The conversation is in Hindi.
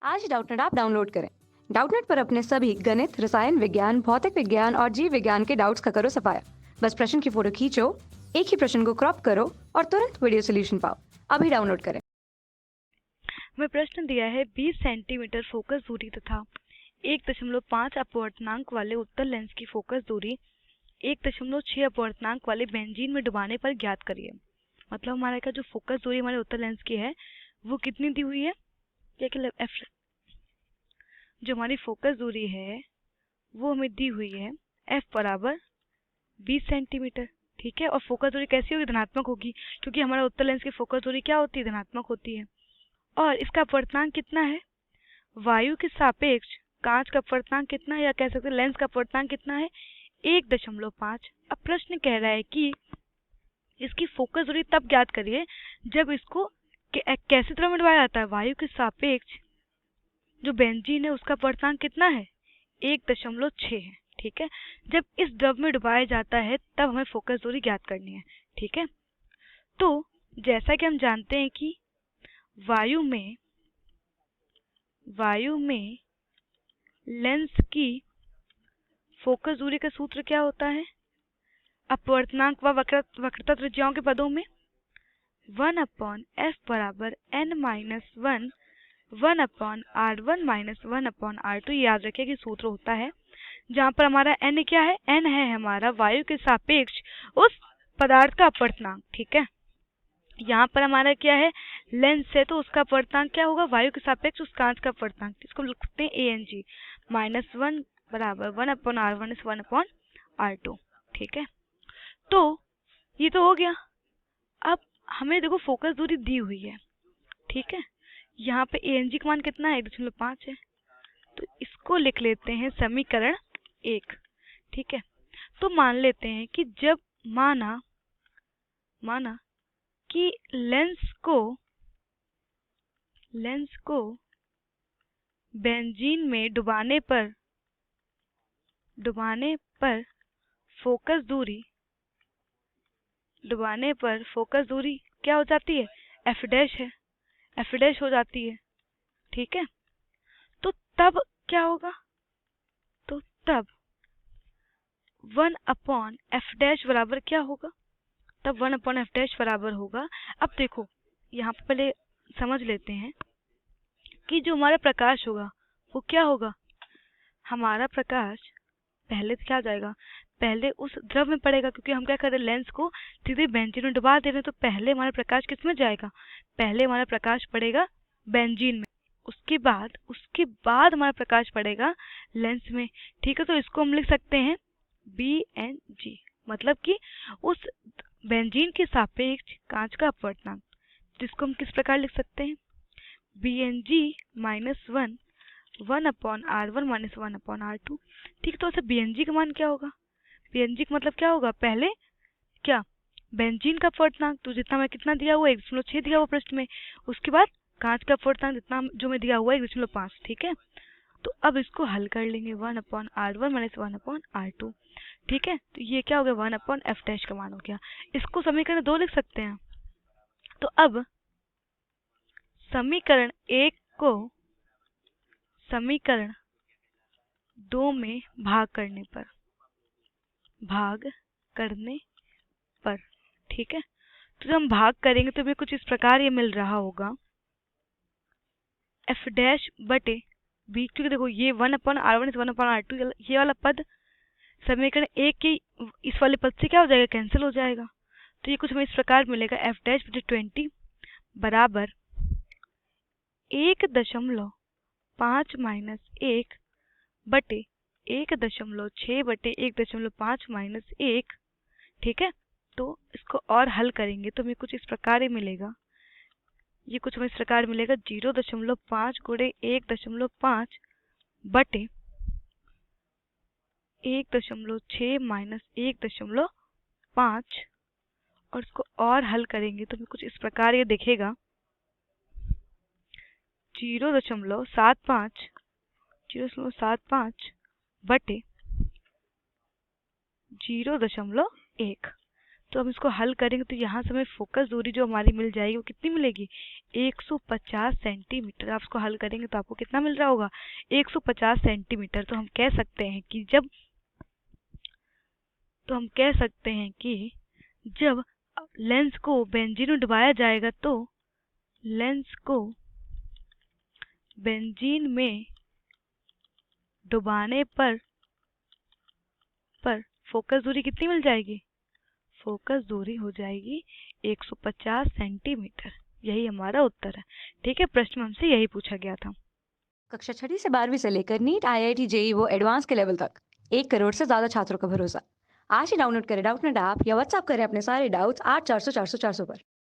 आज डाउटनेट ऐप डाउनलोड करें। डाउटनेट पर अपने सभी गणित, रसायन विज्ञान, भौतिक विज्ञान और जीव विज्ञान के डाउट्स का करो सफाया। बस प्रश्न की फोटो खींचो, एक ही प्रश्न को क्रॉप करो और तुरंत वीडियो सोल्यूशन पाओ। अभी डाउनलोड करें। में प्रश्न दिया है 20 सेंटीमीटर फोकस दूरी तथा 1.5 अपवर्तनांक वाले उत्तल लेंस की फोकस दूरी 1.6 अपवर्तनांक वाले बेंजीन में डुबाने पर ज्ञात करिए। मतलब हमारे का जो फोकस दूरी हमारे उत्तल लेंस की है वो कितनी दी हुई है, जो हमारी फोकस दूरी है वो हमें दी हुई है f बराबर 20 सेंटीमीटर। ठीक है, और फोकस दूरी कैसी होगी, धनात्मक होगी, क्योंकि हमारा उत्तल लेंस की फोकस दूरी क्या होती है, धनात्मक होती है। और इसका अपवर्तनांक कितना है, वायु के सापेक्ष कांच का अपवर्तनांक कितना है, या कह सकते हैं लेंस का अपवर्तनांक कितना है, 1.5। अब प्रश्न कह रहा है कि इसकी फोकस दूरी तब ज्ञात करिए जब इसको कैसे तरह में डुबाया जाता है, वायु के सापेक्ष जो बेंजीन है उसका अपवर्तनांक कितना है, 1.6 है। ठीक है, जब इस द्रव में डुबाया जाता है तब हमें फोकस दूरी ज्ञात करनी है। ठीक है, तो जैसा कि हम जानते हैं कि वायु में लेंस की फोकस दूरी का सूत्र क्या होता है, अपवर्तनांक व वक्रता त्रिज्याओं के पदों में 1/f बराबर n-1 1/r1 - 1/r2। याद रखिए कि सूत्र होता है जहाँ पर हमारा n क्या है, n है हमारा वायु के सापेक्ष उस पदार्थ का अपवर्तनांक। ठीक है, यहाँ पर हमारा क्या है, लेंस है तो उसका अपवर्तनांक क्या होगा, वायु के सापेक्ष उस कांच का अपवर्तनांक, इसको लिख सकते हैं ANG -1 बराबर 1/r1 - 1/r2। ठीक है, तो ये तो हो गया। अब हमें देखो फोकस दूरी दी हुई है। ठीक है, यहाँ पे ANG का मान कितना है, 1.5 है, तो इसको लिख लेते हैं समीकरण 1। ठीक है, तो मान लेते हैं कि जब माना कि लेंस को बेंजीन में डुबाने पर फोकस दूरी क्या हो जाती है, f डैश है, f डैश हो जाती है। ठीक है, तो तब क्या होगा, तो तब 1/f डैश बराबर क्या होगा, तब 1/f डैश बराबर होगा। अब देखो यहाँ पर पहले समझ लेते हैं कि जो हमारा प्रकाश होगा वो क्या होगा, हमारा प्रकाश पहले क्या जाएगा, पहले उस द्रव में पड़ेगा, क्योंकि हम क्या कर रहे हैं, लेंस को सीधे बेंजीन में डुबा दे रहे हैं, तो पहले हमारा प्रकाश किस में जाएगा, पहले हमारा प्रकाश पड़ेगा बेंजीन में, उसके बाद हमारा प्रकाश पड़ेगा लेंस में। ठीक है, तो इसको हम लिख सकते हैं BNG, मतलब कि उस बेंजीन के सापेक्ष कांच का अपवर्तनांक, जिसको हम किस प्रकार लिख सकते हैं, BNG -1 1/r1 - 1/r2। ठीक, तो ऐसे BNG का मान क्या होगा, BNG का मतलब क्या होगा, पहले क्या बेंजीन का अपवर्तनांक, तो जितना मैं कितना दिया हुआ है 1.6 दिया हुआ प्रश्न में, उसके बाद कांच का अपवर्तनांक जितना जो मैं दिया हुआ है 1.5। ठीक है, तो अब इसको हल कर लेंगे 1/r1 - 1/r2। ठीक है, तो ये क्या हो गया, 1/f डैश का मान हो गया। इसको समीकरण 2 लिख सकते हैं। तो अब समीकरण 1 को समीकरण 2 में भाग करने पर ठीक है, तो जब हम भाग करेंगे तो हमें कुछ इस प्रकार ये मिल रहा होगा, f डैश बटे b, क्योंकि देखो ये 1/r1 - 1/r2 ये वाला पद समीकरण 1 के इस वाले पद से क्या हो जाएगा, कैंसिल हो जाएगा। तो ये कुछ हमें इस प्रकार मिलेगा, f डैश बटे 20 बराबर 1.5 - 1 बटे 1.6 बटे 1.5 - 1। ठीक है, तो इसको और हल करेंगे तो हमें कुछ इस प्रकार ही मिलेगा, ये कुछ हमें इस प्रकार मिलेगा 0.5 गुणे 1.5 बटे 1.6 माइनस 1.5, और इसको और हल करेंगे तो हमें कुछ इस प्रकार ये दिखेगा 0.75 बटे 0.1। तो हम इसको हल करेंगे तो यहाँ से हमें फोकस दूरी जो हमारी मिल जाएगी वो कितनी मिलेगी, 150 सेंटीमीटर। आप इसको हल करेंगे तो आपको कितना मिल रहा होगा, 150 सेंटीमीटर। तो हम कह सकते हैं कि जब लेंस को बेंजीन में डुबाया जाएगा तो लेंस को बेंजीन में डुबाने पर फोकस दूरी कितनी मिल जाएगी, फोकस दूरी हो जाएगी 150 सेंटीमीटर। यही हमारा उत्तर है। ठीक है, प्रश्न में हमसे यही पूछा गया था। कक्षा 6वीं से 12वीं से लेकर नीट, IIT, JEE वो एडवांस के लेवल तक 1 करोड़ से ज्यादा छात्रों का भरोसा। आज ही डाउनलोड करें डाउटनेट ऐप या व्हाट्सएप करें अपने सारे डाउट्स 8400 400 400 पर।